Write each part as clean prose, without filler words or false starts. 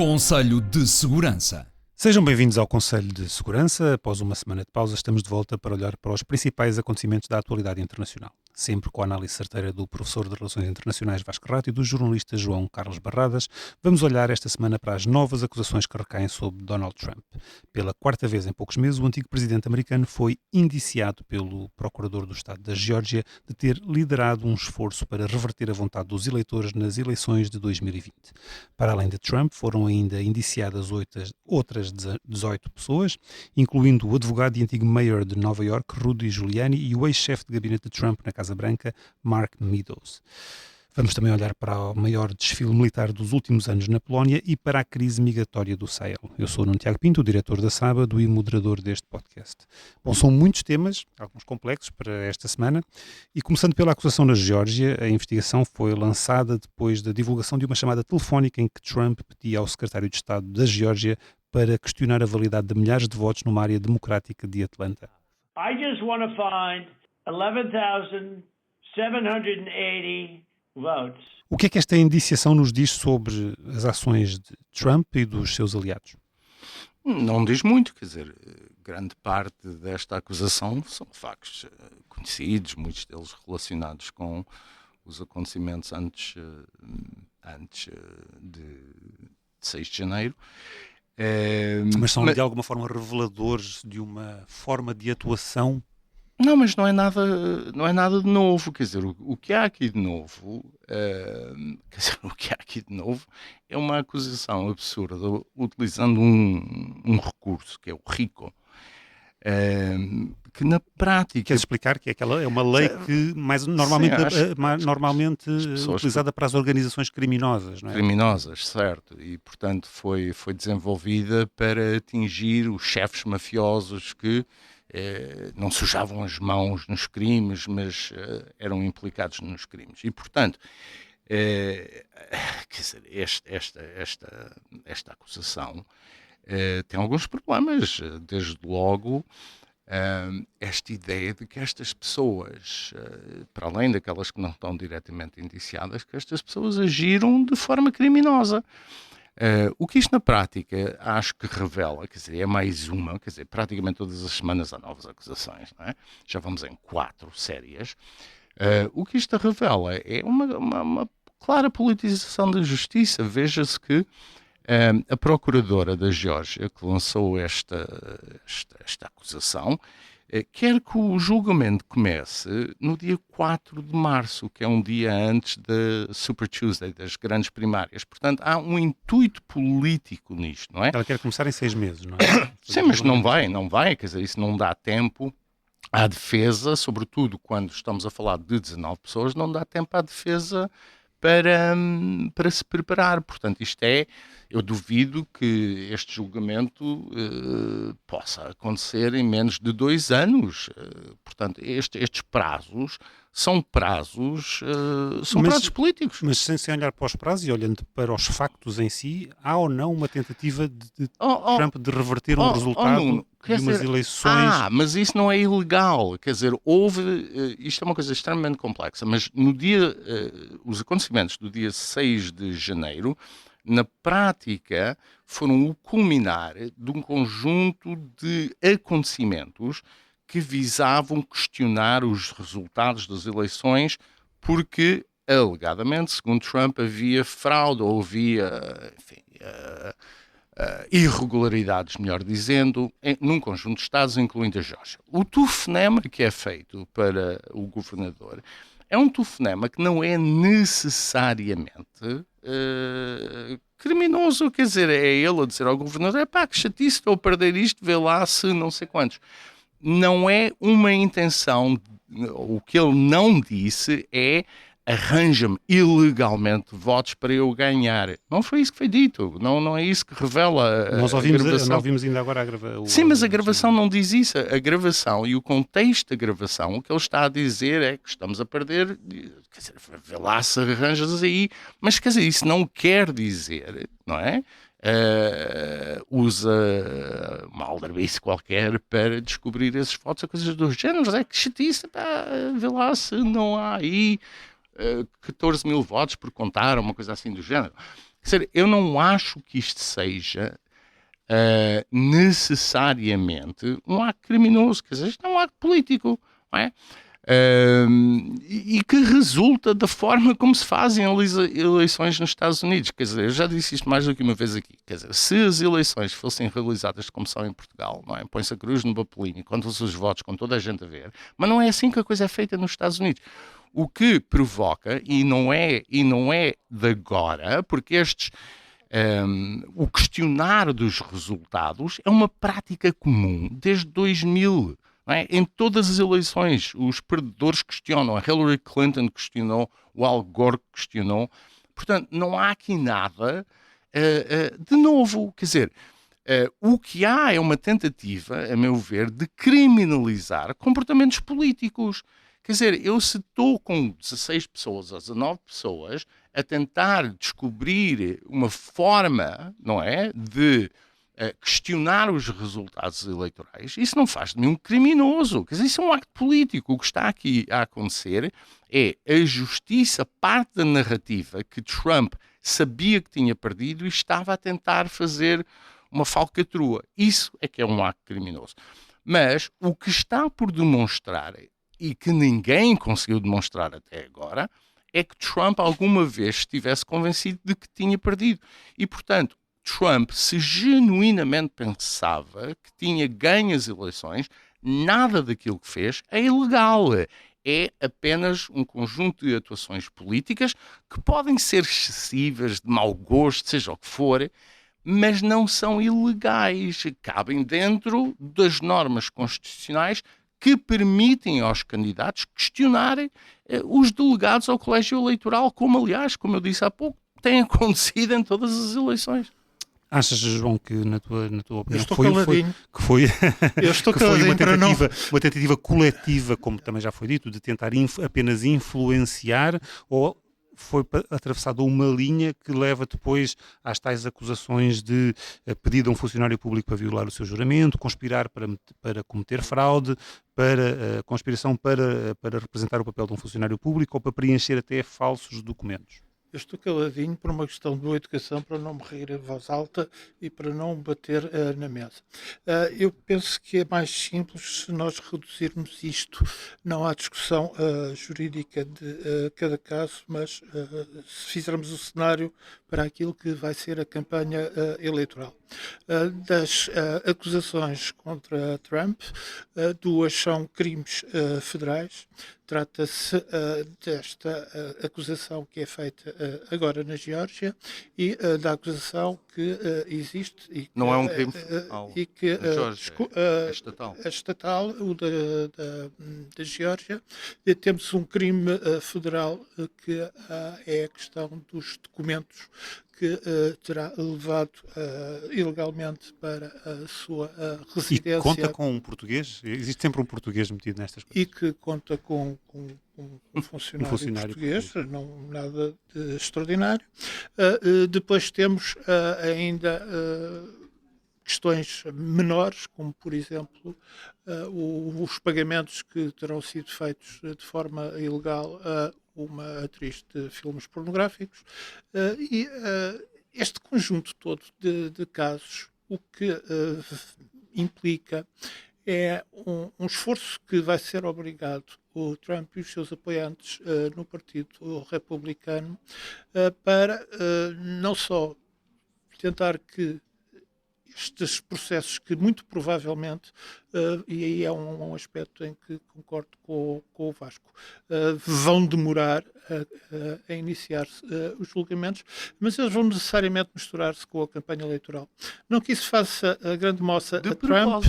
Conselho de Segurança. Sejam bem-vindos ao Conselho de Segurança. Após uma semana de pausa, estamos de volta para olhar para os principais acontecimentos da atualidade internacional. Sempre com a análise certeira do professor de Relações Internacionais Vasco Rato e do jornalista João Carlos Barradas, vamos olhar esta semana para as novas acusações que recaem sobre Donald Trump. Pela quarta vez em poucos meses, o antigo presidente americano foi indiciado pelo procurador do estado da Geórgia de ter liderado um esforço para reverter a vontade dos eleitores nas eleições de 2020. Para além de Trump, foram ainda indiciadas outras 18 pessoas, incluindo o advogado e antigo mayor de Nova York, Rudy Giuliani, e o ex-chefe de gabinete de Trump na Casa Branca, Mark Meadows. Vamos também olhar para o maior desfile militar dos últimos anos na Polónia e para a crise migratória do Sahel. Eu sou o Nuno Tiago Pinto, o diretor da Sábado e moderador deste podcast. Bom, são muitos temas, alguns complexos, para esta semana, e começando pela acusação na Geórgia, a investigação foi lançada depois da divulgação de uma chamada telefónica em que Trump pedia ao secretário de Estado da Geórgia para questionar a validade de milhares de votos numa área democrática de Atlanta. I just want to find 11,780 votes. O que é que esta indiciação nos diz sobre as ações de Trump e dos seus aliados? Não diz muito, quer dizer, grande parte desta acusação são factos conhecidos, muitos deles relacionados com os acontecimentos antes de 6 de janeiro. Mas são de alguma forma reveladores de uma forma de atuação? Não, mas não é nada de novo, quer dizer, o que há aqui de novo, é uma acusação absurda utilizando um recurso, que é o RICO, que na prática... Queres explicar que aquela é uma lei que normalmente utilizada para as organizações criminosas, não é? Criminosas, certo, e portanto foi desenvolvida para atingir os chefes mafiosos que não sujavam as mãos nos crimes, mas eram implicados nos crimes. E, portanto, quer dizer, esta acusação tem alguns problemas. Desde logo, esta ideia de que estas pessoas, para além daquelas que não estão diretamente indiciadas, que estas pessoas agiram de forma criminosa. O que isto na prática acho que revela, quer dizer, é mais uma, quer dizer, praticamente todas as semanas há novas acusações, não é? Já vamos em 4 sérias. O que isto revela é uma clara politização da justiça. Veja-se que a procuradora da Geórgia, que lançou esta acusação, quer que o julgamento comece no dia 4 de março, que é um dia antes da Super Tuesday, das grandes primárias. Portanto, há um intuito político nisto, não é? Ela quer começar em 6 meses, não é? Sim, mas não vai, quer dizer, isso não dá tempo à defesa, sobretudo quando estamos a falar de 19 pessoas, não dá tempo à defesa para se preparar. Portanto, eu duvido que este julgamento possa acontecer em menos de 2 anos. Portanto, estes prazos são prazos políticos. Mas sem olhar para os prazos e olhando para os factos em si, há ou não uma tentativa de Trump de reverter um resultado de umas eleições? Mas isso não é ilegal. Quer dizer, isto é uma coisa extremamente complexa, mas os acontecimentos do dia 6 de janeiro, na prática, foram o culminar de um conjunto de acontecimentos que visavam questionar os resultados das eleições porque, alegadamente, segundo Trump, havia fraude ou havia, enfim, irregularidades, melhor dizendo, num conjunto de estados, incluindo a Geórgia. O telefonema que é feito para o governador é um telefonema que não é necessariamente criminoso, quer dizer, é ele a dizer ao governador, que chatice, estou a perder isto, vê lá se não sei quantos. Não é uma intenção, o que ele não disse é arranja-me ilegalmente votos para eu ganhar. Não foi isso que foi dito, não é isso que revela a gravação. Nós ouvimos ainda agora a gravação. Sim, mas a gravação não diz isso. A gravação e o contexto da gravação, o que ele está a dizer é que estamos a perder, quer dizer, vê lá se arranjas aí, mas quer dizer, isso não quer dizer, não é? Usa uma aldrabice qualquer para descobrir esses votos, coisas dos géneros, é que chatice, vê lá se não há aí 14 mil votos por contar, uma coisa assim do género. Quer dizer, eu não acho que isto seja necessariamente um acto criminoso, quer dizer, isto é um acto político, não é? E que resulta da forma como se fazem eleições nos Estados Unidos. Quer dizer, eu já disse isto mais do que uma vez aqui. Quer dizer, se as eleições fossem realizadas como são em Portugal, não é? Põe-se a cruz no papelinho e contam-se os votos com toda a gente a ver, mas não é assim que a coisa é feita nos Estados Unidos. O que provoca, e não é de agora, porque o questionar dos resultados é uma prática comum desde 2000. Não é? Em todas as eleições, os perdedores questionam. A Hillary Clinton questionou, o Al Gore questionou. Portanto, não há aqui nada de novo. Quer dizer, o que há é uma tentativa, a meu ver, de criminalizar comportamentos políticos. Quer dizer, eu se estou com 16 pessoas ou 19 pessoas a tentar descobrir uma forma, não é, de questionar os resultados eleitorais, isso não faz de mim um criminoso. Quer dizer, isso é um acto político. O que está aqui a acontecer é a justiça, parte da narrativa que Trump sabia que tinha perdido e estava a tentar fazer uma falcatrua. Isso é que é um acto criminoso. Mas o que está por demonstrar, e que ninguém conseguiu demonstrar até agora, é que Trump alguma vez estivesse convencido de que tinha perdido. E, portanto, Trump, se genuinamente pensava que tinha ganho as eleições, nada daquilo que fez é ilegal. É apenas um conjunto de atuações políticas que podem ser excessivas, de mau gosto, seja o que for, mas não são ilegais. Cabem dentro das normas constitucionais que permitem aos candidatos questionarem os delegados ao colégio eleitoral, como, aliás, como eu disse há pouco, tem acontecido em todas as eleições. Achas, João, que na tua opinião Eu estou que foi uma caladinho tentativa coletiva, como também já foi dito, de tentar apenas influenciar, ou foi atravessada uma linha que leva depois às tais acusações de pedido a um funcionário público para violar o seu juramento, conspirar para cometer fraude, para conspiração para representar o papel de um funcionário público ou para preencher até falsos documentos? Eu estou caladinho por uma questão de boa educação, para não me rir em voz alta e para não bater na mesa. Eu penso que é mais simples se nós reduzirmos isto, não à discussão jurídica de cada caso, mas se fizermos o cenário para aquilo que vai ser a campanha eleitoral. Das acusações contra Trump, duas são crimes federais. Trata-se desta acusação que é feita agora na Geórgia e da acusação que existe e que, não é um crime federal e que na Geórgia, é estatal. A estatal, o da Geórgia. E temos um crime federal que é a questão dos documentos que terá levado ilegalmente para a sua residência. E conta com um português? Existe sempre um português metido nestas coisas. E que conta com um funcionário português, não nada de extraordinário. Depois temos ainda questões menores, como por exemplo os pagamentos que terão sido feitos de forma ilegal a uma atriz de filmes pornográficos, e este conjunto todo de casos, o que implica é um esforço que vai ser obrigado o Trump e os seus apoiantes no Partido Republicano para não só tentar que estes processos que muito provavelmente, e aí é um aspecto em que concordo com o Vasco, vão demorar a iniciar os julgamentos, mas eles vão necessariamente misturar-se com a campanha eleitoral. Não que isso faça a grande moça a Trump,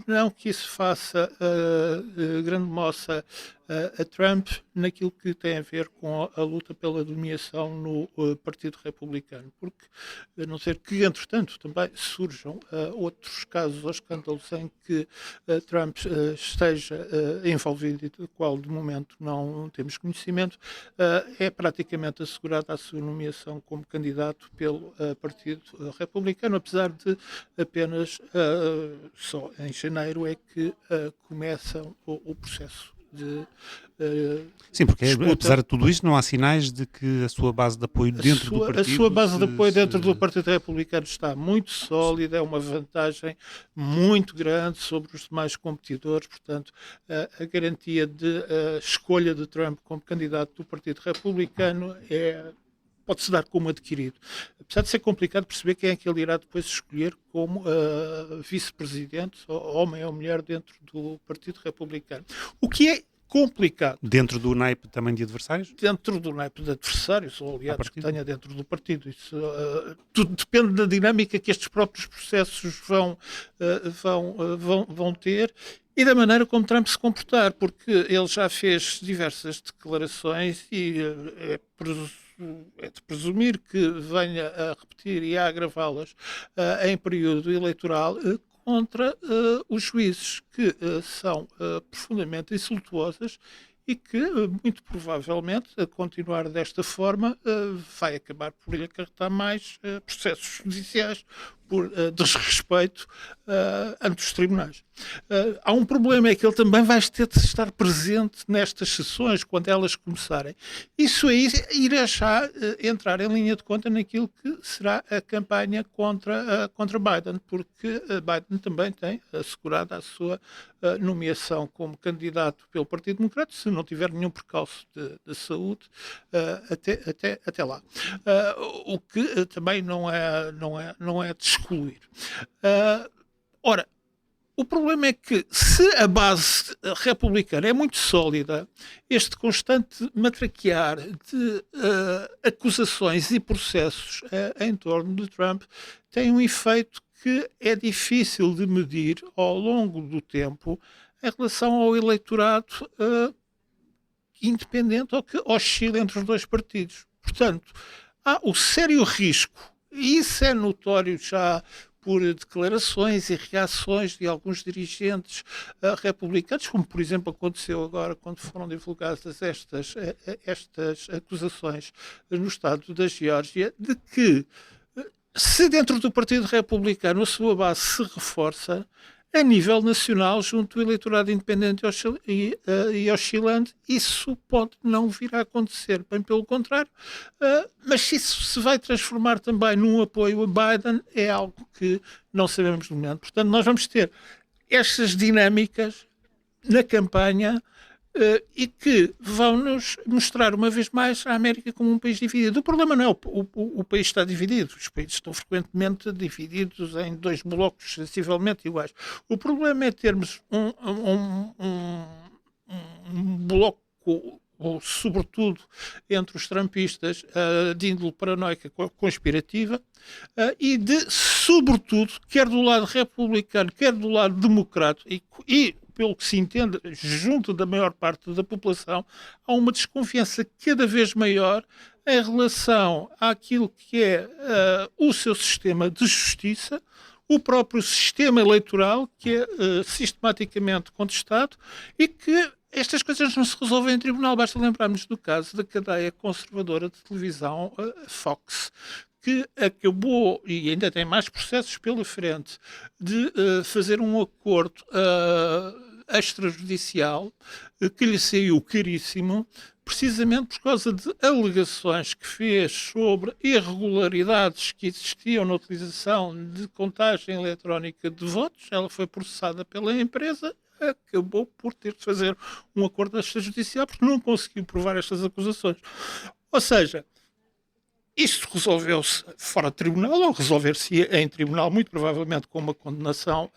não que isso faça a grande moça a Trump naquilo que tem a ver com a luta pela dominação no Partido Republicano, porque a não ser que, entretanto, também surjam outros casos ou escândalos em que Trump esteja envolvido e do qual de momento não temos conhecimento, é praticamente assegurada a sua nomeação como candidato pelo Partido Republicano, apesar de apenas só em janeiro é que começa o processo Sim, porque disputa. apesar de tudo isto, não há sinais de que a sua base de apoio dentro do partido... A sua base de apoio dentro do Partido Republicano está muito sólida, é uma vantagem muito grande sobre os demais competidores, portanto, a garantia de escolha de Trump como candidato do Partido Republicano pode-se dar como adquirido. Apesar de ser complicado perceber quem é que ele irá depois escolher como vice-presidente, homem ou mulher, dentro do Partido Republicano. O que é complicado. Dentro do naipe também de adversários? Dentro do naipe de adversários ou aliados que tenha dentro do partido. Isso tudo depende da dinâmica que estes próprios processos vão ter e da maneira como Trump se comportar, porque ele já fez diversas declarações e é de presumir que venha a repetir e a agravá-las em período eleitoral contra os juízes que são profundamente insultuosas e que, muito provavelmente, a continuar desta forma, vai acabar por lhe acarretar mais processos judiciais por desrespeito ante os tribunais. Há um problema, é que ele também vai ter de estar presente nestas sessões, quando elas começarem. Isso aí irá já entrar em linha de conta naquilo que será a campanha contra Biden, porque Biden também tem assegurado a sua nomeação como candidato pelo Partido Democrata, se não tiver nenhum percalço de saúde até lá. O que também não é de excluir. Ora, o problema é que, se a base republicana é muito sólida, este constante matraquear de acusações e processos em torno de Trump tem um efeito que é difícil de medir ao longo do tempo em relação ao eleitorado independente ou que oscila entre os dois partidos. Portanto, há o sério risco, e isso é notório já por declarações e reações de alguns dirigentes republicanos, como por exemplo aconteceu agora quando foram divulgadas estas acusações no estado da Geórgia, de que se dentro do Partido Republicano a sua base se reforça, a nível nacional, junto do eleitorado independente e oscilante, isso pode não vir a acontecer, bem pelo contrário. Mas se isso se vai transformar também num apoio a Biden, é algo que não sabemos no momento. Portanto, nós vamos ter estas dinâmicas na campanha e que vão-nos mostrar uma vez mais a América como um país dividido. O problema não é o país está dividido, os países estão frequentemente divididos em dois blocos sensivelmente iguais. O problema é termos um bloco, ou sobretudo entre os trumpistas, de índole paranoica conspirativa, e de, sobretudo, quer do lado republicano, quer do lado democrata, e pelo que se entende, junto da maior parte da população, há uma desconfiança cada vez maior em relação àquilo que é o seu sistema de justiça, o próprio sistema eleitoral, que é sistematicamente contestado, e que estas coisas não se resolvem em tribunal. Basta lembrarmos do caso da cadeia conservadora de televisão Fox, que acabou, e ainda tem mais processos pela frente, de fazer um acordo extrajudicial que lhe saiu caríssimo, precisamente por causa de alegações que fez sobre irregularidades que existiam na utilização de contagem eletrónica de votos. Ela foi processada pela empresa, acabou por ter de fazer um acordo extrajudicial porque não conseguiu provar estas acusações. Ou seja, isto resolveu-se fora de tribunal, ou resolver-se em tribunal, muito provavelmente com uma condenação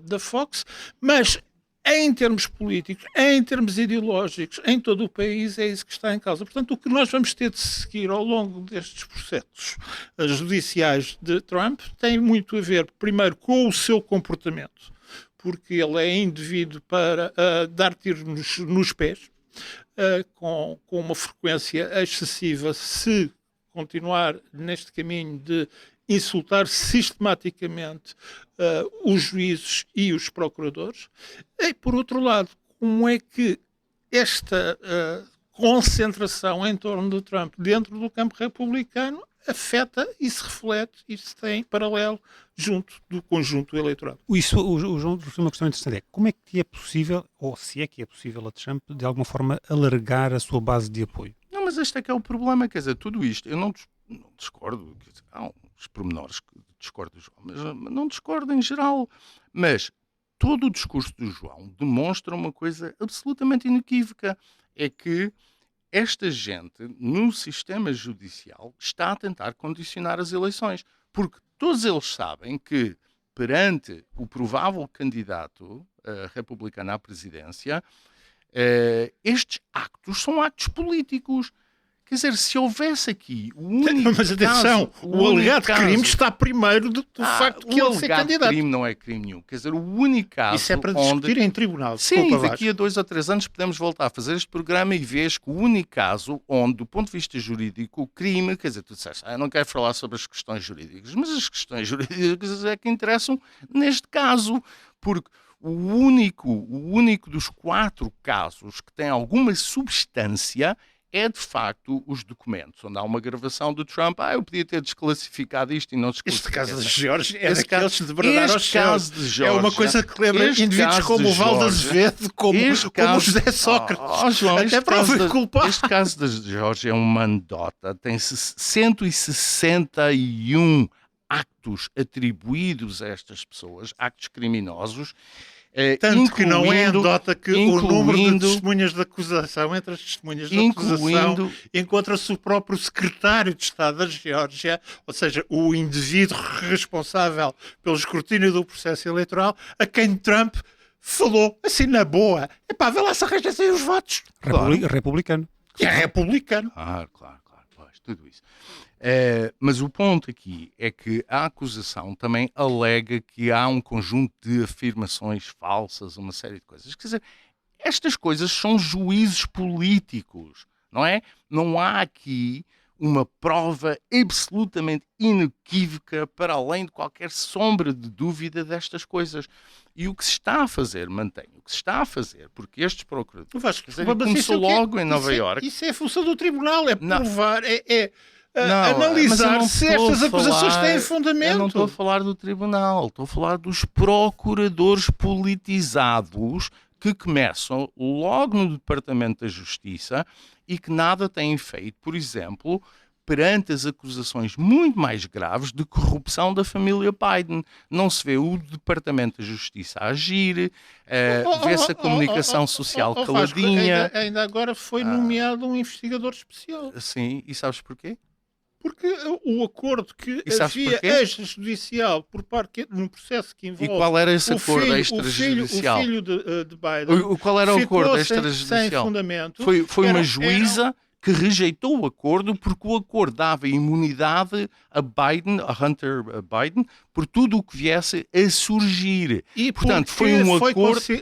da Fox, mas em termos políticos, em termos ideológicos, em todo o país, é isso que está em causa. Portanto, o que nós vamos ter de seguir ao longo destes processos judiciais de Trump tem muito a ver, primeiro, com o seu comportamento, porque ele é indevido para dar tiros nos pés, com uma frequência excessiva, se continuar neste caminho de insultar sistematicamente os juízes e os procuradores. E, por outro lado, como é que esta concentração em torno de Trump dentro do campo republicano afeta e se reflete e se tem paralelo junto do conjunto do eleitorado. Isso, o João trouxe uma questão interessante, é como é que é possível, ou se é que é possível a Trump, de alguma forma, alargar a sua base de apoio? Não, mas este é que é o problema, quer dizer, tudo isto, eu não discordo, quer dizer, há uns pormenores que discordo do João, mas não discordo em geral, mas todo o discurso do João demonstra uma coisa absolutamente inequívoca, é que esta gente, no sistema judicial, está a tentar condicionar as eleições. Porque todos eles sabem que, perante o provável candidato republicano à presidência, estes actos são actos políticos. Quer dizer, se houvesse aqui o único Mas atenção, caso, o alegado caso, crime está primeiro do facto de ele ser candidato. O alegado crime não é crime nenhum. Quer dizer, o único caso Isso é para discutir em tribunal. Sim, Desculpa, daqui a 2 ou 3 anos podemos voltar a fazer este programa e vês que o único caso onde, do ponto de vista jurídico, o crime, quer dizer, tu disseste, eu não quero falar sobre as questões jurídicas, mas as questões jurídicas é que interessam neste caso, porque o único dos 4 casos que tem alguma substância é, de facto, os documentos, onde há uma gravação do Trump. Eu podia ter desclassificado isto e não desclassificado. Este caso de George é Esse daqueles caso- de bradar aos este caso céus. de Geórgia- É uma coisa que lembra este indivíduos caso como de o Valdo Geórgia- Azevedo, como o José Sócrates. João, Até para foi culpado. este caso da Geórgia é uma anedota. Tem 161 actos atribuídos a estas pessoas, actos criminosos. Tanto que não é incluindo- anedota que o número de incluindo- testemunhas de acusação, entre as testemunhas de acusação, encontra-se o próprio secretário de Estado da Geórgia, ou seja, o indivíduo responsável pelo escrutínio do processo eleitoral, a quem Trump falou, assim na boa, epá, vê lá se arranja-se aí os votos. Republicano. Que é republicano. Claro, pois, tudo isso. Mas o ponto aqui é que a acusação também alega que há um conjunto de afirmações falsas, uma série de coisas. Quer dizer, estas coisas são juízos políticos, não é? Não há aqui uma prova absolutamente inequívoca para além de qualquer sombra de dúvida destas coisas. E o que se está a fazer, o que se está a fazer, porque estes procuradores... Vasco, Quer dizer, mas começou isso é o quê? logo em Nova Iorque. Isso é a função do tribunal, é Não. provar, Não, mas eu analisar não se estou estas a acusações falar- têm fundamento. Eu não estou a falar do tribunal, estou a falar dos procuradores politizados que começam logo no Departamento da Justiça e que nada têm feito, por exemplo, perante as acusações muito mais graves de corrupção da família Biden. Não se vê o Departamento da Justiça a agir, vê-se a comunicação social Vasco, caladinha. ainda agora foi nomeado um investigador especial. Sim, e sabes porquê? Porque o acordo que E sabes havia porquê? extrajudicial por parte num processo que E envolve qual era esse o acordo filho, extrajudicial? o filho de Biden, Qual era o ficou acordo sem extrajudicial? fundamento. Foi Era- uma juíza que rejeitou o acordo porque o acordo dava imunidade a Biden, a Hunter Biden, por tudo o que viesse a surgir. E Portanto, porque foi um acordo... sim,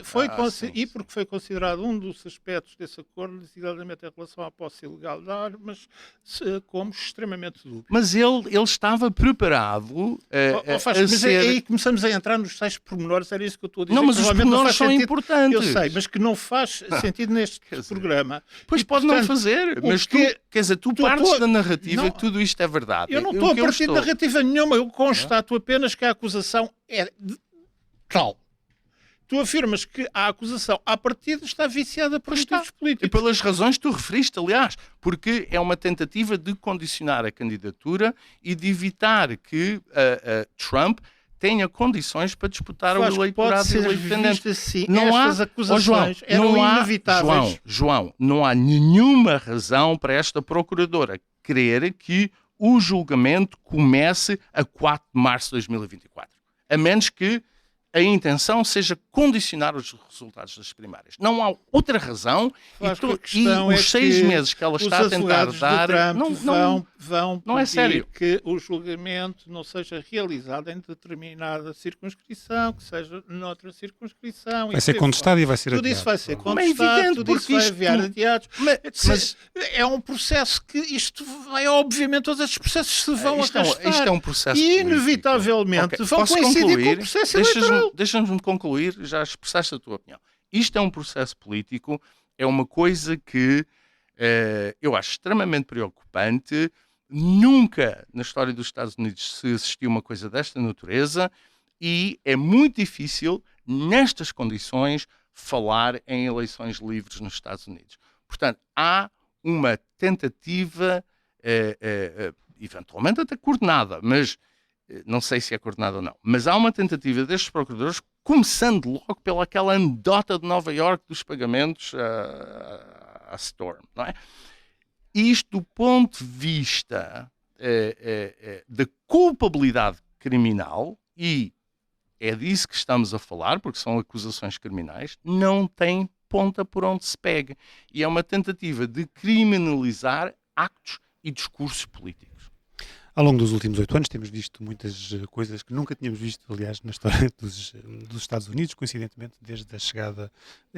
sim, e porque foi considerado um dos aspectos desse acordo, designadamente em relação à posse ilegal de armas, como extremamente dúbio. Mas ele estava preparado Mas ser... aí começamos a entrar nos tais pormenores, era isso que eu estou a dizer. Não, mas que os provavelmente pormenores faz são sentido. importantes. Eu sei, mas que não faz sentido neste Quer dizer, programa. Pois E, pode não portanto, fazer, o mas tu, que- quer dizer, tu tu- partes tu- da narrativa não, que tudo isto é verdade. Eu não O estou a que partir de narrativa nenhuma, eu constato apenas que a acusação é tal. Tu afirmas que a acusação à partida está viciada por motivos E políticos. pelas razões que tu referiste, aliás, porque é uma tentativa de condicionar a candidatura e de evitar que Trump tenha condições para disputar o Vasco, pode eleitorado ser independente. visto assim. Não há, Estas acusações eram não há, inevitáveis. João, não há nenhuma razão para esta procuradora crer que o julgamento comece a 4 de março de 2024. A menos que a intenção seja condicionar os resultados das primárias. Não há outra razão Vasco, a e questão os é 6 que meses que ela os está a tentar advogados do dar... Trump vão não é pedir sério. que o julgamento não seja realizado em determinada circunscrição, que seja noutra circunscrição. Vai ser contestado e vai ser Tudo isso adiado. vai ser Como é contestado, evidente, tudo isso porque vai isto- enviar adiados. Mas É um processo que isto vai, obviamente, todos estes processos se vão isto arrastar. é um processo E, político. inevitavelmente, Ok, vão posso coincidir com concluir? o processo eleitoral. Deixa-me concluir, já expressaste a tua opinião. Isto é um processo político, é uma coisa que eu acho extremamente preocupante. Nunca na história dos Estados Unidos se assistiu a uma coisa desta natureza e é muito difícil, nestas condições, falar em eleições livres nos Estados Unidos. Portanto, há uma tentativa, eventualmente até coordenada, mas não sei se é coordenada ou não, mas há uma tentativa destes procuradores, começando logo pelaquela anedota de Nova Iorque dos pagamentos à Storm, não é? Isto do ponto de vista da culpabilidade criminal, e é disso que estamos a falar, porque são acusações criminais, não tem ponta por onde se pega. E é uma tentativa de criminalizar actos e discursos políticos. Ao longo dos últimos 8 anos temos visto muitas coisas que nunca tínhamos visto, aliás, na história dos Estados Unidos, coincidentemente, desde a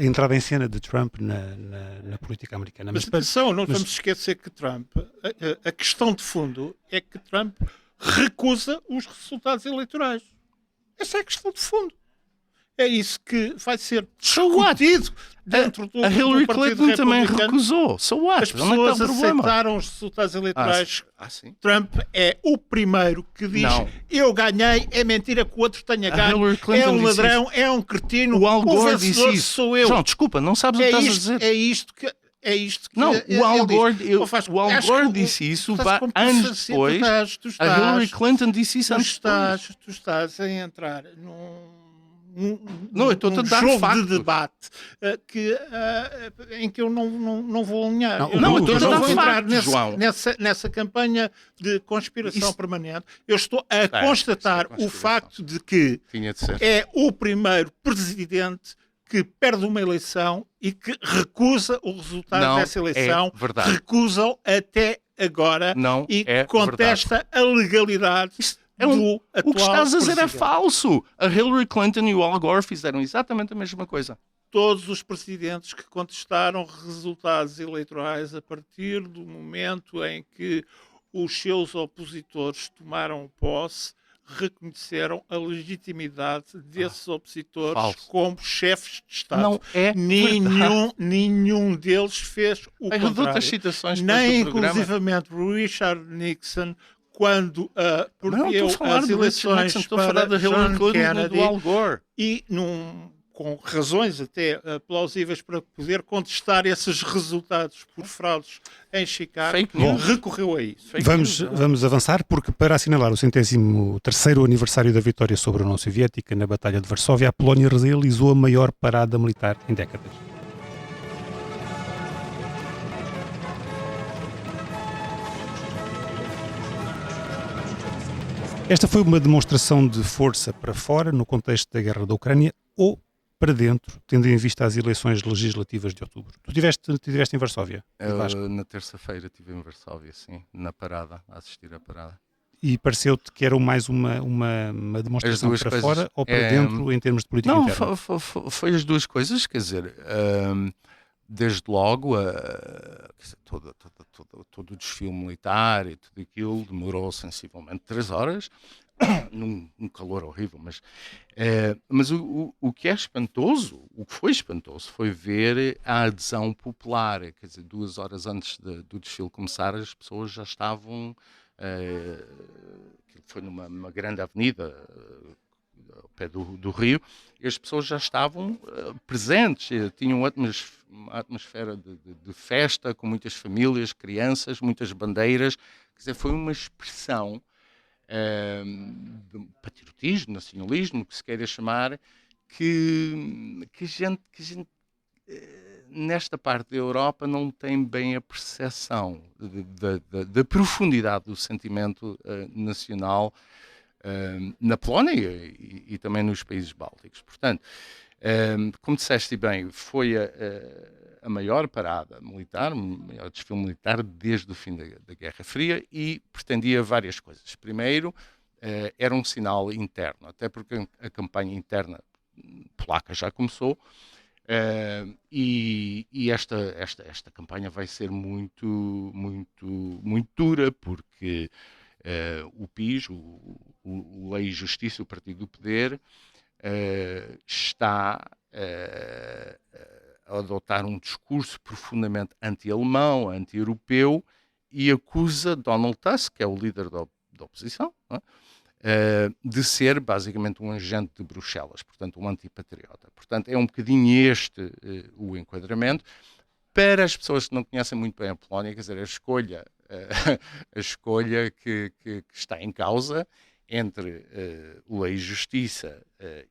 entrada em cena de Trump na política americana. Mas atenção, não vamos esquecer que Trump, a questão de fundo é que Trump recusa os resultados eleitorais. Essa é a questão de fundo. É isso que vai ser discutido dentro do A Hillary do Partido Clinton também Republicano. recusou. So what? As pessoas aceitaram os resultados eleitorais. Sim. Trump é o primeiro que diz: Não. eu ganhei, é mentira que o outro tenha ganho, Hillary Clinton é um disse ladrão, é um cretino, O Al Gore disse vencedor isso. sou eu. João, desculpa, não sabes o que estás a dizer. É isto que Não, ele o Al Gore, diz. o Al Gore disse isso anos depois. A Hillary Clinton disse isso antes depois. Tu estás a entrar num Não, eu estou a dar jogo factos. de debate em que eu não vou alinhar. Não, Eu mas estou a não dar vou entrar factos, João. nessa campanha de conspiração permanente. Eu estou a constatar isso é o facto de que Tinha de ser. é o primeiro presidente que perde uma eleição e que recusa o resultado Não dessa eleição, é verdade. recusa-o até agora Não e é contesta a legalidade do atual O que estás a dizer é presidente. falso. A Hillary Clinton e o Al Gore fizeram exatamente a mesma coisa. Todos os presidentes que contestaram resultados eleitorais a partir do momento em que os seus opositores tomaram posse reconheceram a legitimidade desses opositores falso. como chefes de Estado. Não é Nenhum deles fez o Eu dou outras contrário. citações Nem do programa. inclusivamente Richard Nixon, quando Não, perdeu estou a falar as do Richard eleições Nixon, estou a falar para da Hillary John Clinton e Kennedy, do Al Gore. e com razões até plausíveis para poder contestar esses resultados por fraudes em Chicago, Fake news. recorreu a isso. Vamos avançar, porque para assinalar o 103º aniversário da vitória sobre a União Soviética na Batalha de Varsóvia, a Polónia realizou a maior parada militar em décadas. Esta foi uma demonstração de força para fora, no contexto da guerra da Ucrânia, ou para dentro, tendo em vista as eleições legislativas de outubro. Tu estiveste em Varsóvia? Na terça-feira estive em Varsóvia, sim, na parada, a assistir à parada. E pareceu-te que era mais uma demonstração para coisas. fora ou para dentro em termos de política Não, interna? foi as duas coisas, quer dizer, desde logo todo o desfile militar e tudo aquilo demorou sensivelmente 3 horas, num calor horrível, mas o que é espantoso, o que foi espantoso foi ver a adesão popular, quer dizer, 2 horas antes do desfile começar as pessoas já estavam, foi numa grande avenida ao pé do Rio, e as pessoas já estavam presentes, tinham uma atmosfera de festa, com muitas famílias, crianças, muitas bandeiras, quer dizer, foi uma expressão de patriotismo, nacionalismo, que se queira chamar, que a gente nesta parte da Europa não tem bem a percepção da profundidade do sentimento nacional na Polónia e também nos países bálticos. Portanto, como disseste bem, foi a maior parada militar, o maior desfile militar desde o fim da Guerra Fria e pretendia várias coisas. Primeiro, era um sinal interno, até porque a campanha interna polaca já começou, e esta campanha vai ser muito, muito, muito dura, porque o PIS, o Lei e Justiça, o Partido do Poder, está a adotar um discurso profundamente anti-alemão, anti-europeu, e acusa Donald Tusk, que é o líder da oposição, de ser basicamente um agente de Bruxelas, portanto um antipatriota. Portanto, é um bocadinho este o enquadramento. Para as pessoas que não conhecem muito bem a Polónia, quer dizer, a escolha que está em causa entre lei e justiça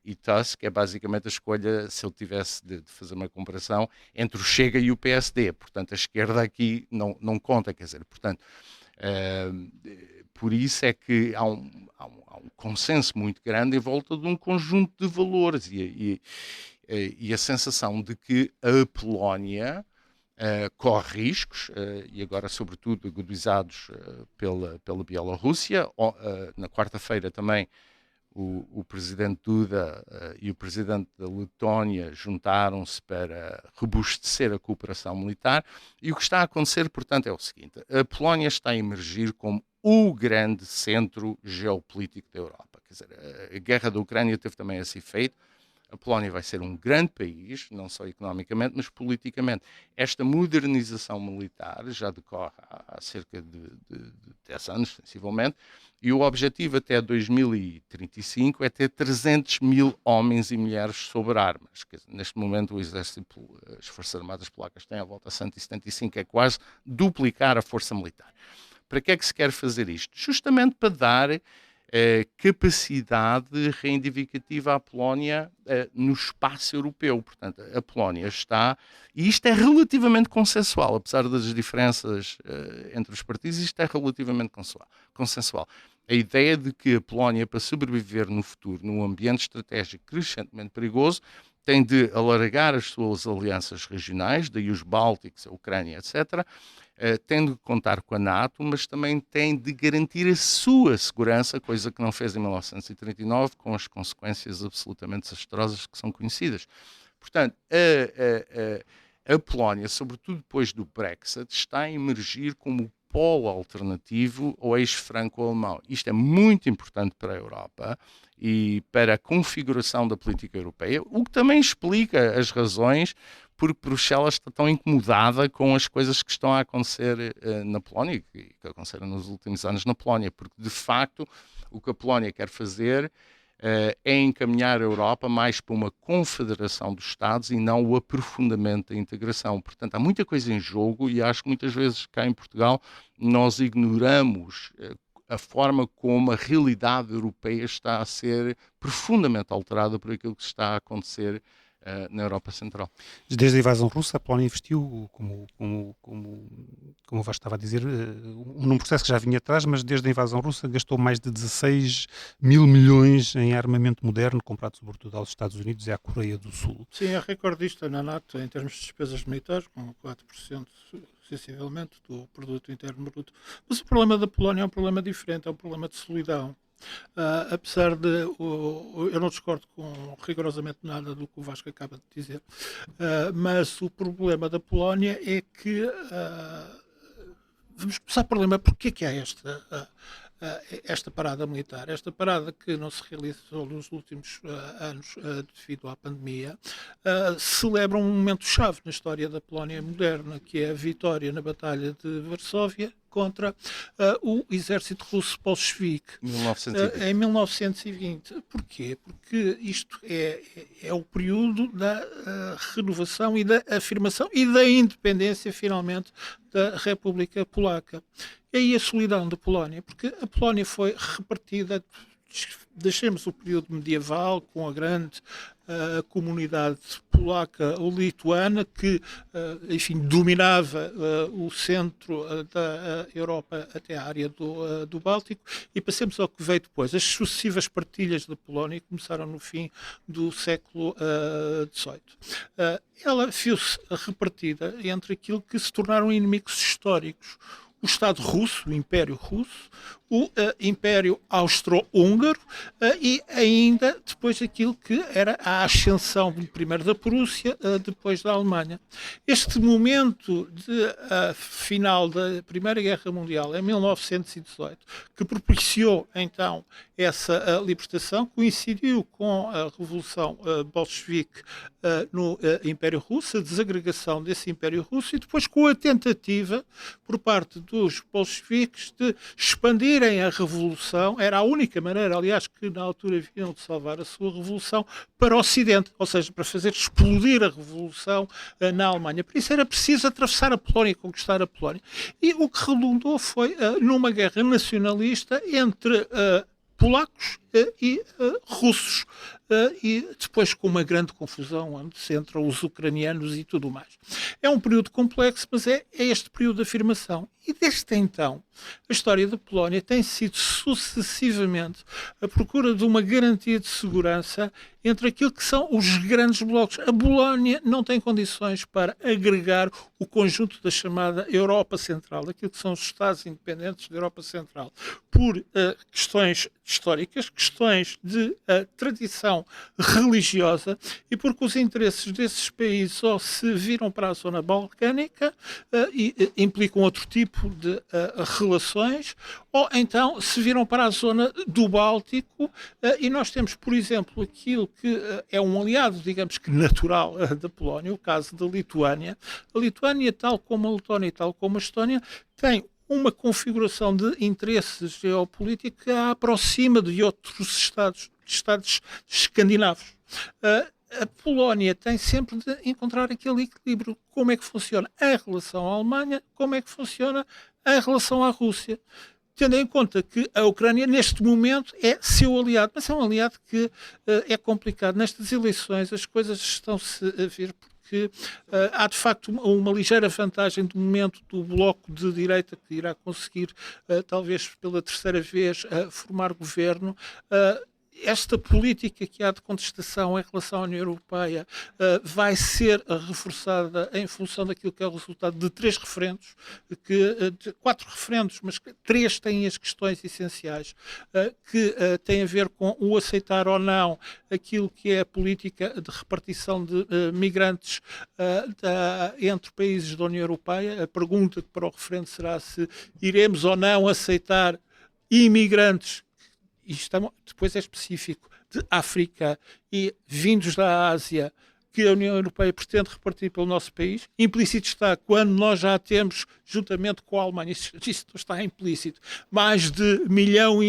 e Tusk é basicamente a escolha, se eu tivesse de fazer uma comparação, entre o Chega e o PSD. Portanto, a esquerda aqui não conta, quer dizer, portanto, por isso é que há um consenso muito grande em volta de um conjunto de valores e a sensação de que a Polónia corre riscos, e agora sobretudo agudizados pela Bielorrússia. Na quarta-feira também o presidente Duda e o presidente da Letónia juntaram-se para robustecer a cooperação militar, e o que está a acontecer, portanto, é o seguinte: a Polónia está a emergir como o grande centro geopolítico da Europa. Quer dizer, a guerra da Ucrânia teve também esse efeito. A Polónia vai ser um grande país, não só economicamente, mas politicamente. Esta modernização militar já decorre há cerca de 10 anos, sensivelmente, e o objetivo até 2035 é ter 300 mil homens e mulheres sob armas. Quer dizer, neste momento, o exército, as Forças Armadas polacas têm à volta de 175, é quase duplicar a força militar. Para que é que se quer fazer isto? Justamente para dar capacidade reivindicativa à Polónia no espaço europeu. Portanto, a Polónia está, e isto é relativamente consensual, apesar das diferenças entre os partidos, isto é relativamente consensual. A ideia de que a Polónia, para sobreviver no futuro, num ambiente estratégico crescentemente perigoso, tem de alargar as suas alianças regionais, daí os Bálticos, a Ucrânia, etc., tem de contar com a NATO, mas também tem de garantir a sua segurança, coisa que não fez em 1939, com as consequências absolutamente desastrosas que são conhecidas. Portanto, a Polónia, sobretudo depois do Brexit, está a emergir como polo alternativo ao eixo franco-alemão. Isto é muito importante para a Europa e para a configuração da política europeia, o que também explica as razões porque Bruxelas está tão incomodada com as coisas que estão a acontecer na Polónia e que aconteceram nos últimos anos na Polónia, porque de facto o que a Polónia quer fazer é encaminhar a Europa mais para uma confederação dos Estados e não o aprofundamento da integração. Portanto, há muita coisa em jogo e acho que muitas vezes cá em Portugal nós ignoramos a forma como a realidade europeia está a ser profundamente alterada por aquilo que está a acontecer na Europa Central. Desde a invasão russa, a Polónia investiu, como o Vasco estava a dizer, num processo que já vinha atrás, mas desde a invasão russa gastou mais de 16 mil milhões em armamento moderno, comprado sobretudo aos Estados Unidos e à Coreia do Sul. Sim, é recordista na NATO em termos de despesas militares, com 4% sensivelmente do produto interno bruto. Mas o problema da Polónia é um problema diferente, é um problema de solidão. Apesar de eu não discordo com rigorosamente nada do que o Vasco acaba de dizer, mas o problema da Polónia é que vamos começar por lembrar porque é que há esta parada militar. Esta parada que não se realizou nos últimos anos devido à pandemia, celebra um momento-chave na história da Polónia moderna, que é a vitória na Batalha de Varsóvia contra o exército russo bolchevique em 1920. Porquê? Porque isto é o período da renovação e da afirmação e da independência, finalmente, da República Polaca. E aí a solidão da Polónia, porque a Polónia foi repartida, deixemos o período medieval com a grande comunidade polaca-lituana que, enfim, dominava o centro da Europa até a área do Báltico, e passemos ao que veio depois. As sucessivas partilhas da Polónia começaram no fim do século XVIII. Ela viu-se repartida entre aquilo que se tornaram inimigos históricos: o Estado russo, o Império Russo, o Império Austro-Húngaro e ainda depois aquilo que era a ascensão primeiro da Prússia, depois da Alemanha. Este momento de final da Primeira Guerra Mundial, em 1918, que propiciou então essa libertação, coincidiu com a Revolução Bolchevique no Império Russo, a desagregação desse Império Russo, e depois com a tentativa por parte dos bolcheviques de expandirem a Revolução. Era a única maneira, aliás, que na altura haviam de salvar a sua Revolução, para o Ocidente, ou seja, para fazer explodir a Revolução na Alemanha. Por isso era preciso atravessar a Polónia, conquistar a Polónia. E o que redundou foi numa guerra nacionalista entre polacos e russos, e depois com uma grande confusão onde se entram os ucranianos e tudo mais. É um período complexo, mas é este período de afirmação. E desde então, a história da Polónia tem sido sucessivamente a procura de uma garantia de segurança entre aquilo que são os grandes blocos. A Polónia não tem condições para agregar o conjunto da chamada Europa Central, aquilo que são os Estados independentes da Europa Central, por questões históricas, questões de tradição religiosa, e porque os interesses desses países ou se viram para a zona balcânica e implicam outro tipo de relações, ou então se viram para a zona do Báltico, e nós temos, por exemplo, aquilo que é um aliado, digamos que natural, da Polónia, o caso da Lituânia. A Lituânia, tal como a Letónia e tal como a Estónia, tem uma configuração de interesses geopolíticos que a aproxima de outros estados escandinavos. A Polónia tem sempre de encontrar aquele equilíbrio. Como é que funciona a relação à Alemanha, como é que funciona a relação à Rússia. Tendo em conta que a Ucrânia, neste momento, é seu aliado, mas é um aliado que é complicado. Nestas eleições as coisas estão-se a ver porque há, de facto, uma ligeira vantagem do momento do bloco de direita que irá conseguir, talvez pela terceira vez, formar governo. Esta política que há de contestação em relação à União Europeia vai ser reforçada em função daquilo que é o resultado de 3 referendos, de 4 referendos, mas 3 têm as questões essenciais, que têm a ver com o aceitar ou não aquilo que é a política de repartição de migrantes entre países da União Europeia. A pergunta para o referendo será se iremos ou não aceitar imigrantes, isto depois é específico, de África e vindos da Ásia, que a União Europeia pretende repartir pelo nosso país. Implícito está, quando nós já temos, juntamente com a Alemanha, isso está implícito, mais de 1,5 milhão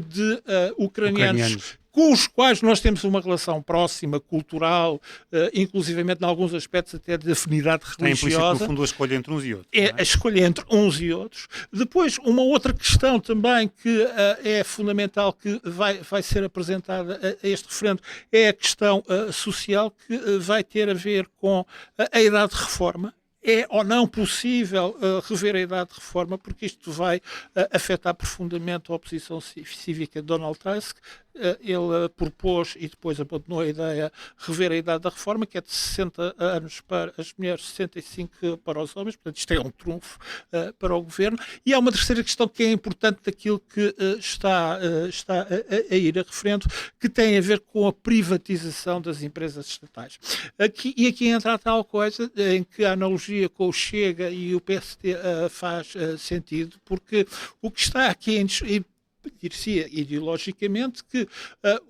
de ucranianos com os quais nós temos uma relação próxima, cultural, inclusivamente em alguns aspectos até de afinidade religiosa. Tem implícito, no fundo, a escolha entre uns e outros. É a escolha entre uns e outros. Depois, uma outra questão também que é fundamental, que vai ser apresentada a este referendo, é a questão social, que vai ter a ver com a idade de reforma. É ou não possível rever a idade de reforma, porque isto vai afetar profundamente a oposição cívica de Donald Tusk. Ele propôs e depois abandonou a ideia de rever a idade da reforma, que é de 60 anos para as mulheres, 65 para os homens. Portanto, isto é um trunfo para o governo. E há uma terceira questão que é importante daquilo que está a ir a referendo, que tem a ver com a privatização das empresas estatais. Aqui entra a tal coisa em que a analogia com o Chega e o PSD faz sentido, porque o que está aqui dir-se ideologicamente que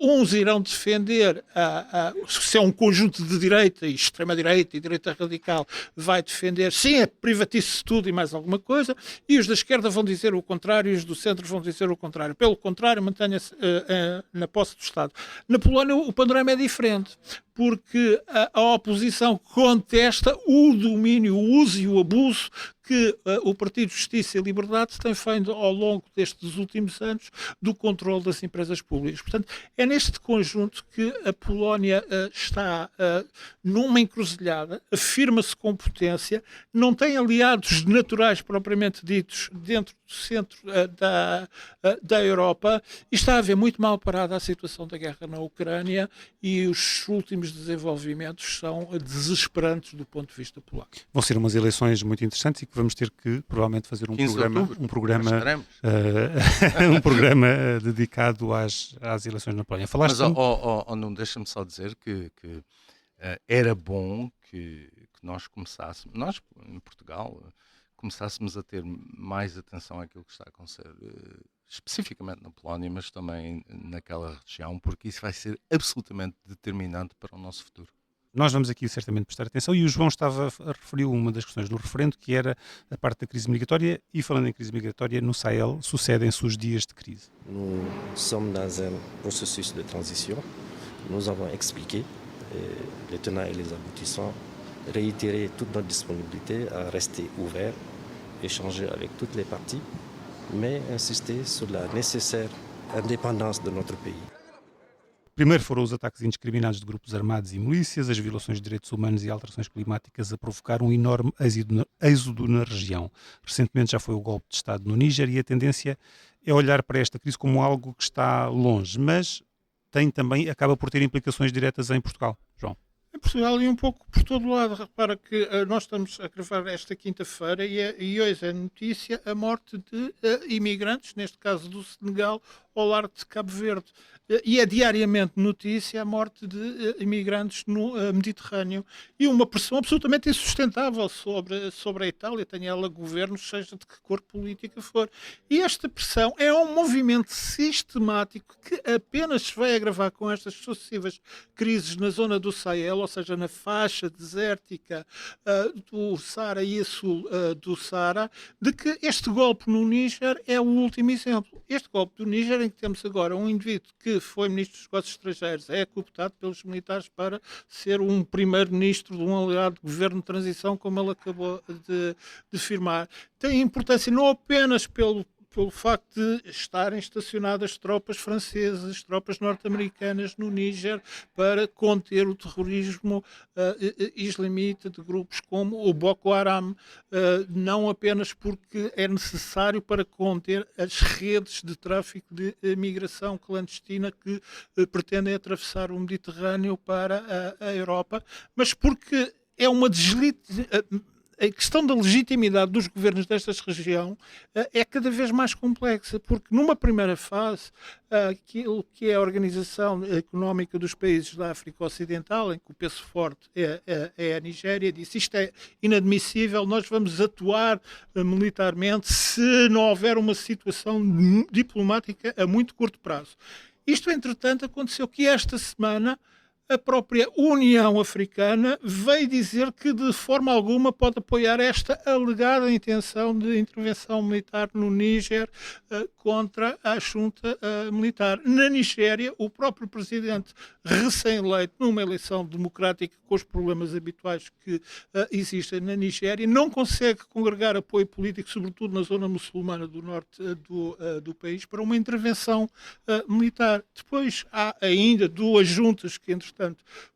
uns irão defender, se é um conjunto de direita e extrema-direita e direita radical, vai defender, sim, privatize-se tudo e mais alguma coisa, e os da esquerda vão dizer o contrário, e os do centro vão dizer o contrário. Pelo contrário, mantenha-se na posse do Estado. Na Polónia o panorama é diferente, porque a oposição contesta o domínio, o uso e o abuso que o Partido Justiça e Liberdade tem feito ao longo destes últimos anos do controle das empresas públicas. Portanto, é neste conjunto que a Polónia está numa encruzilhada, afirma-se com potência, não tem aliados naturais propriamente ditos dentro do centro da Europa, e está a ver muito mal parada a situação da guerra na Ucrânia, e os últimos desenvolvimentos são desesperantes do ponto de vista polaco. Vão ser umas eleições muito interessantes e vamos ter que provavelmente fazer um 15 de programa, outubro, um programa, cá estaremos. um programa dedicado às eleições na Polónia. Falaste Mas não deixa-me só dizer que era bom que nós começássemos, nós em Portugal, começássemos a ter mais atenção àquilo que está a acontecer, especificamente na Polónia, mas também naquela região, porque isso vai ser absolutamente determinante para o nosso futuro. Nós vamos aqui certamente prestar atenção, e o João referiu uma das questões do referendo, que era a parte da crise migratória, e falando em crise migratória, no Sahel sucedem-se os dias de crise. Nous sommes dans un processus de transition. Nous avons expliqué les tenants et les aboutissants, réitéré toute notre disponibilité à rester ouvert, échanger avec toutes les parties, mais insister sur la nécessaire indépendance de notre pays. Primeiro foram os ataques indiscriminados de grupos armados e milícias, as violações de direitos humanos e alterações climáticas a provocar um enorme êxodo na região. Recentemente já foi o golpe de Estado no Níger, e a tendência é olhar para esta crise como algo que está longe, mas acaba por ter implicações diretas em Portugal. João. Em Portugal e um pouco por todo lado. Repara que nós estamos a gravar esta quinta-feira e hoje é notícia a morte de imigrantes, neste caso do Senegal, ao largo de Cabo Verde. E é diariamente notícia a morte de imigrantes no Mediterrâneo, e uma pressão absolutamente insustentável sobre a Itália, tenha ela governo, seja de que cor política for. E esta pressão é um movimento sistemático que apenas se vai agravar com estas sucessivas crises na zona do Sahel, ou seja, na faixa desértica do Saara e a sul do Saara, de que este golpe no Níger é o último exemplo. Este golpe do Níger, em que temos agora um indivíduo que foi ministro dos Negócios Estrangeiros, é cooptado pelos militares para ser um primeiro-ministro de um aliado de governo de transição, como ele acabou de firmar. Tem importância não apenas pelo facto de estarem estacionadas tropas francesas, tropas norte-americanas no Níger para conter o terrorismo islamita de grupos como o Boko Haram, não apenas porque é necessário para conter as redes de tráfico de migração clandestina que pretendem atravessar o Mediterrâneo para a Europa, mas porque é uma a questão da legitimidade dos governos desta região é cada vez mais complexa, porque numa primeira fase, aquilo que é a Organização Económica dos Países da África Ocidental, em que o peso forte é a Nigéria, disse: isto é inadmissível, nós vamos atuar militarmente se não houver uma situação diplomática a muito curto prazo. Isto, entretanto, aconteceu que esta semana a própria União Africana veio dizer que de forma alguma pode apoiar esta alegada intenção de intervenção militar no Níger contra a junta militar. Na Nigéria, o próprio presidente recém-eleito, numa eleição democrática com os problemas habituais que existem na Nigéria, não consegue congregar apoio político, sobretudo na zona muçulmana do norte do país, para uma intervenção militar. Depois há ainda duas juntas que, entretanto,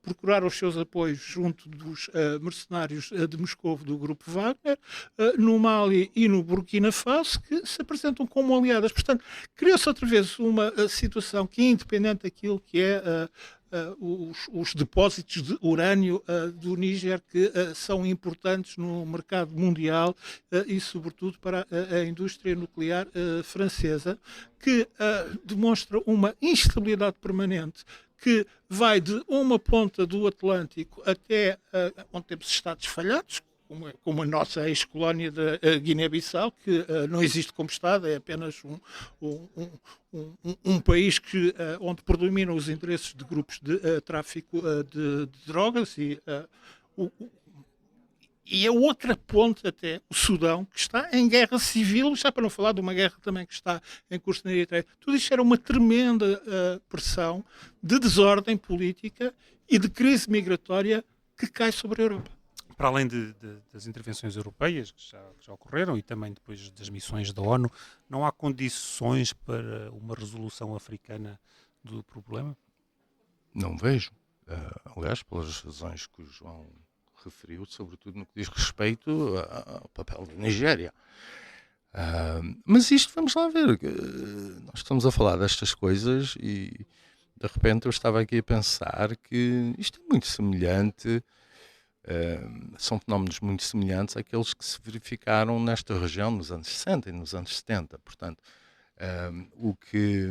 procuraram os seus apoios junto dos mercenários de Moscou do grupo Wagner, no Mali e no Burkina Faso, que se apresentam como aliadas. Portanto, criou-se outra vez uma situação que, independente daquilo que é os depósitos de urânio do Níger, que são importantes no mercado mundial e, sobretudo, para a indústria nuclear francesa, que demonstra uma instabilidade permanente que vai de uma ponta do Atlântico até onde temos estados falhados, como a nossa ex-colónia da Guiné-Bissau, que não existe como Estado, é apenas um país onde predominam os interesses de grupos de tráfico de drogas e a outra ponta até, o Sudão, que está em guerra civil, já para não falar de uma guerra também que está em curso na Eritreia. Tudo isto era uma tremenda pressão de desordem política e de crise migratória que cai sobre a Europa. Para além das intervenções europeias que já ocorreram e também depois das missões da ONU, não há condições para uma resolução africana do problema? Não vejo. Aliás, pelas razões que o João referiu, sobretudo no que diz respeito ao papel da Nigéria. Mas isto, vamos lá ver. Nós estamos a falar destas coisas e, de repente, eu estava aqui a pensar que isto é muito semelhante são fenómenos muito semelhantes àqueles que se verificaram nesta região nos anos 60 e nos anos 70. Portanto, o que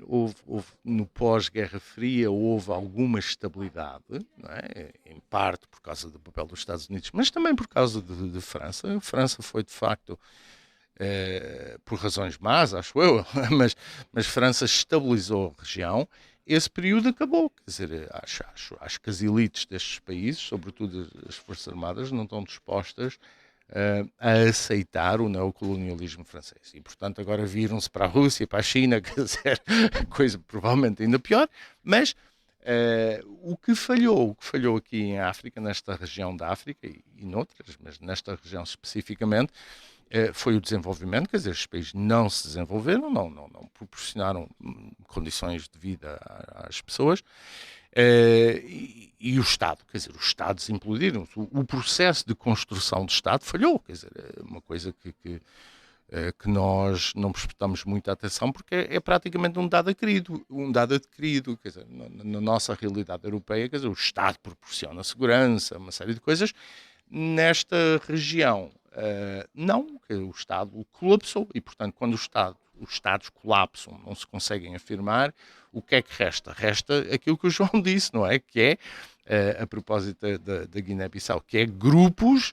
houve no pós-Guerra Fria, houve alguma estabilidade, não é? Em parte por causa do papel dos Estados Unidos, mas também por causa de França. A França foi, de facto, por razões más, acho eu, mas França estabilizou a região. Esse período acabou, quer dizer, acho que as elites destes países, sobretudo as Forças Armadas, não estão dispostas a aceitar o neocolonialismo francês. E, portanto, agora viram-se para a Rússia, para a China, quer dizer, coisa provavelmente ainda pior, mas o que falhou aqui em África, nesta região da África e noutras, mas nesta região especificamente, foi o desenvolvimento, quer dizer, os países não se desenvolveram, não proporcionaram condições de vida às pessoas, e o Estado, quer dizer, os Estados implodiram, o processo de construção do Estado falhou, quer dizer, é uma coisa que nós não prestamos muita atenção porque é praticamente um dado adquirido, quer dizer, na nossa realidade europeia, quer dizer, o Estado proporciona segurança, uma série de coisas. Nesta região, não, o Estado colapsou e, portanto, quando os Estados colapsam, não se conseguem afirmar, o que é que resta? Resta aquilo que o João disse, não é? Que é, a propósito da Guiné-Bissau, que é grupos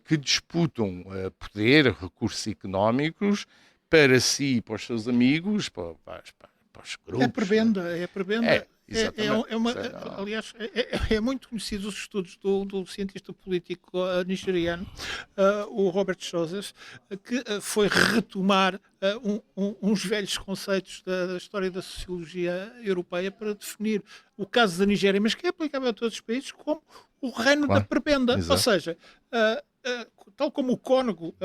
que disputam poder, recursos económicos para si e para os seus amigos, para os grupos. É prebenda. Exatamente. Aliás, é muito conhecido os estudos do cientista político nigeriano, o Robert Joseph, que foi retomar uns velhos conceitos da história da sociologia europeia para definir o caso da Nigéria, mas que é aplicável a todos os países, como o reino da prebenda. Exato. Ou seja, tal como o cônego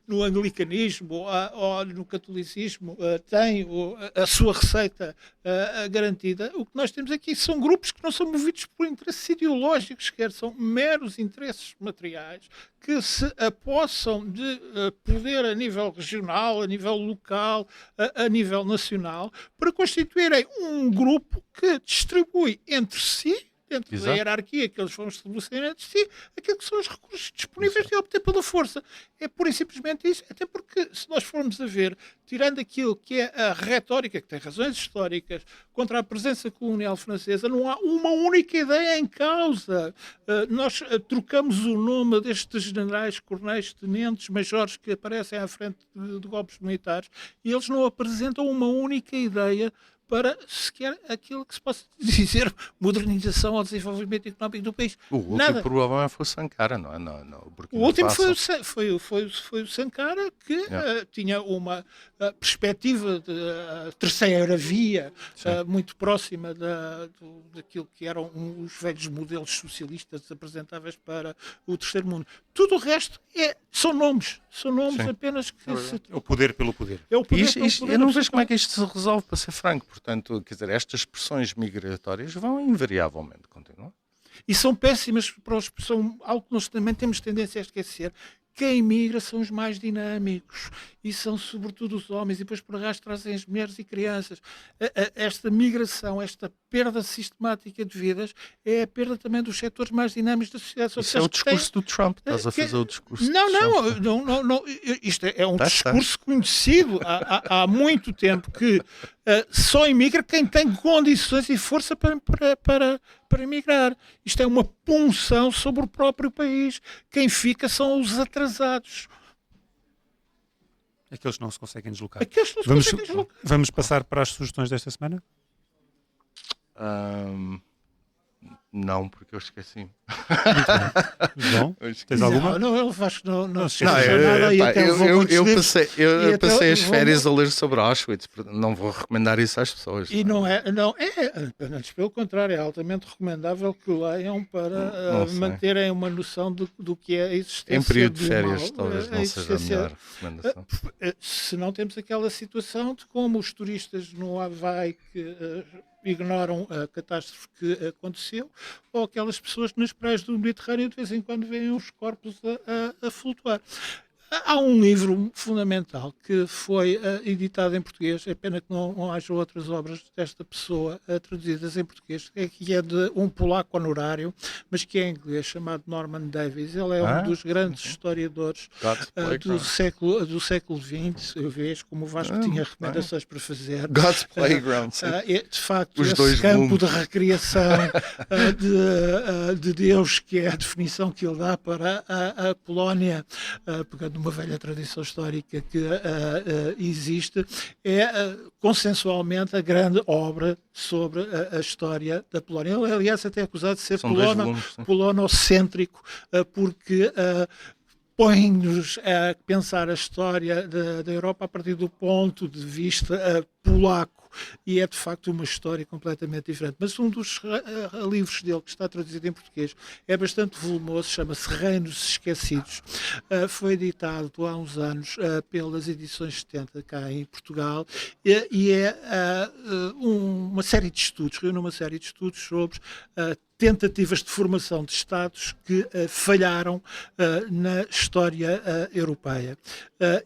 no anglicanismo ou no catolicismo tem a sua receita garantida, o que nós temos aqui são grupos que não são movidos por interesses ideológicos, quer são meros interesses materiais que se apossam de poder a nível regional, a nível local, a nível nacional, para constituírem um grupo que distribui entre si, dentro da hierarquia que eles vão estabelecer entre si, aquilo que são os recursos disponíveis de obter pela força. É pura e simplesmente isso, até porque, se nós formos a ver, tirando aquilo que é a retórica, que tem razões históricas, contra a presença colonial francesa, não há uma única ideia em causa. Nós trocamos o nome destes generais, coronéis, tenentes, majores que aparecem à frente de golpes militares e eles não apresentam uma única ideia para sequer aquilo que se possa dizer modernização ou desenvolvimento económico do país. O último provavelmente foi o Sankara, não é? O último foi o Sankara, que tinha uma perspectiva de terceira via muito próxima daquilo que eram os velhos modelos socialistas apresentáveis para o terceiro mundo. Tudo o resto são nomes apenas que... É o poder pelo poder. É o poder pelo poder. Eu não vejo como é que isto se resolve, para ser franco. Portanto, quer dizer, estas pressões migratórias vão invariavelmente continuar. E são péssimas, são algo que nós também temos tendência a esquecer. Quem migra são os mais dinâmicos e são sobretudo os homens, e depois por arrasto trazem as mulheres e crianças. Esta migração, esta perda sistemática de vidas é a perda também dos setores mais dinâmicos da sociedade. Isso é o discurso do Trump, estás a fazer o discurso do Trump. Não, isto é um discurso conhecido há muito tempo, que só imigra quem tem condições e força para emigrar. Isto é uma punção sobre o próprio país. Quem fica são os atrasados. Aqueles que não se conseguem deslocar. Vamos passar para as sugestões desta semana? Não, porque eu esqueci. João, tens alguma? Não, eu acho que não eu passei as férias a ler sobre Auschwitz, não vou recomendar isso às pessoas. E antes pelo contrário, é altamente recomendável que leiam para manterem uma noção do que é a existência. Em período de férias, talvez não seja a melhor recomendação. Se não temos aquela situação de como os turistas no Havaí que ignoram a catástrofe que aconteceu, ou aquelas pessoas nas praias do Mediterrâneo de vez em quando veem os corpos a flutuar. Há um livro fundamental que foi editado em português, é pena que não haja outras obras desta pessoa traduzidas em português, que é de um polaco honorário, mas que é em inglês, chamado Norman Davies. Ele é um dos grandes historiadores do século XX. Eu vejo como o Vasco tinha recomendações para fazer. God's Playground. De facto, Os esse dois campo volumes de recriação de Deus, que é a definição que ele dá para a Polónia, pegando uma velha tradição histórica que existe, é consensualmente a grande obra sobre a história da Polónia. Ele, aliás, até é acusado de ser polonocêntrico, porque põe-nos a pensar a história da Europa a partir do ponto de vista polaco, e é de facto uma história completamente diferente. Mas um dos livros dele que está traduzido em português é bastante volumoso, chama-se Reinos Esquecidos. Foi editado há uns anos pelas edições 70 cá em Portugal, e é uma série de estudos, reúne uma série de estudos sobre tentativas de formação de Estados que falharam na história europeia.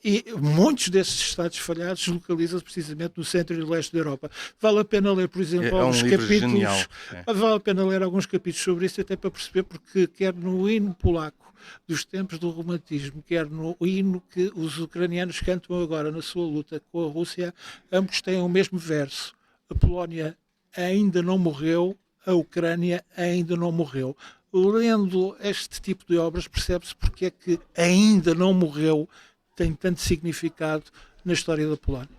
E muitos desses Estados falhados localizam-se precisamente no centro e leste da Europa. Vale a pena ler, por exemplo, alguns capítulos. Vale a pena ler alguns capítulos sobre isso, até para perceber, porque quer no hino polaco dos tempos do romantismo, quer no hino que os ucranianos cantam agora na sua luta com a Rússia, ambos têm o mesmo verso. A Polónia ainda não morreu, a Ucrânia ainda não morreu. Lendo este tipo de obras, percebe-se porque é que ainda não morreu tem tanto significado na história da Polónia.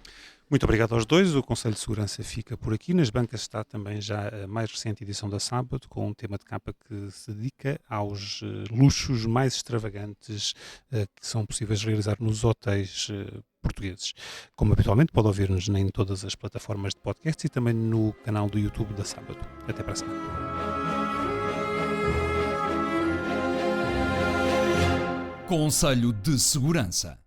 Muito obrigado aos dois. O Conselho de Segurança fica por aqui. Nas bancas está também já a mais recente edição da Sábado, com um tema de capa que se dedica aos luxos mais extravagantes que são possíveis realizar nos hotéis portugueses. Como habitualmente, pode ouvir-nos em todas as plataformas de podcast e também no canal do YouTube da Sábado. Até para a semana. Conselho de Segurança.